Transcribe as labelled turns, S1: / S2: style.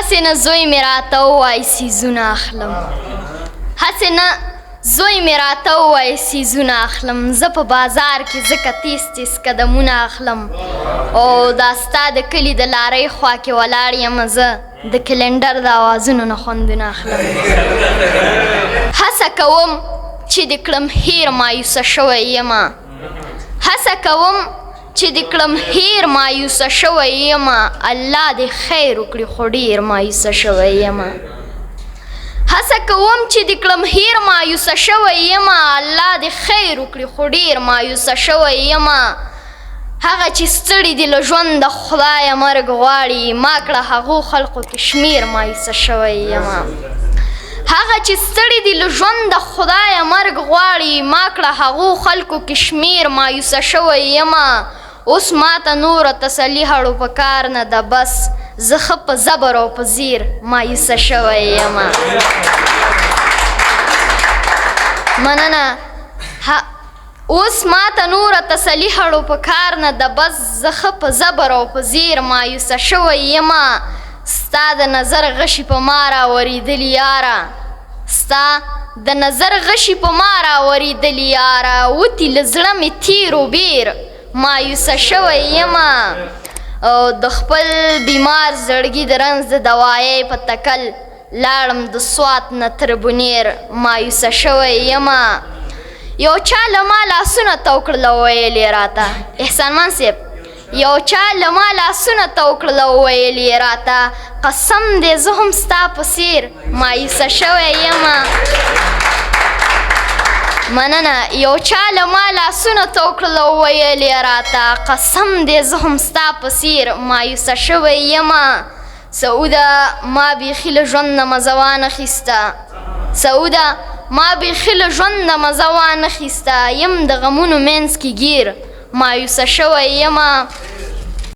S1: هسې نه زوی مې راته ووایي څیزونه اخلم هسې نه زوی مې راته ووایي څیزونه اخلم زه په بازار کې ځکه تیز تیز قدمونه اخلم او دا ستا د کلي د لارۍ خوا کې ولاړ یم زه د کلنډر د اوازونو نه خوندونه اخلم هڅه کوم چې د کړم هیر مایوسه شوی یمه هڅه کوم چې د کړم هیر مایوسه شوی یمه الله دې خیر وکړي خو ډېر مایوسه شوی یمه هڅه کوم چې د کړم هیر مایوسه شوی یمه الله دې خیر وکړي خو ډېر مایوسه شوی یمه هغه چې ستړي دي له ژونده خدایه مرګ غواړي ما کړه هغو خلقو کې شمیر مایوسه شوی یمه هغه چې ستړي دي له ژونده خدایه مرګ غواړي ما کړه هغو خلکو کې شمیر مایوسه شوی یمه اوس ماته نوره تسلي هړو په کار نه ده بس زه ښه په زبر او په زیر مایوسه شوی یمه مننه اوس ماته نوره تسلي هړو په کار نه ده بس زه ښه په زبر او په زیر مایوسه شوی یمه ستا د نظر غشي په ما راورېدلي یاره ستا د نظر غشي په ما راورېدلي یاره وتي له زړه مې تیر و بیر مایوسه شوی یمه او د خپل بیمار زړګي د رنځ د دوایۍ په تکل لاړم د سوات نه تر بونیر مایوسه شوی یمه یو چا له ما لاسونه تو کړله ویل یې راته احسانمن صاحب یو چا له ما لاسونه تو کړله وویل یې راته قسم دی زه هم ستا په څېر مایوسه شوی یمه مننه یو چا له ما لاسونه تو کړله وویل یې راته قسم دی زه هم ستا په څېر مایوسه شوی یمه سعوده ما بیخي له ژوند نه مزه وانخیسته سعوده ما بیخي له ژوند نه مزه وانخیسته یم د غمونو منځ کې ګیر مایوسه شوی یمه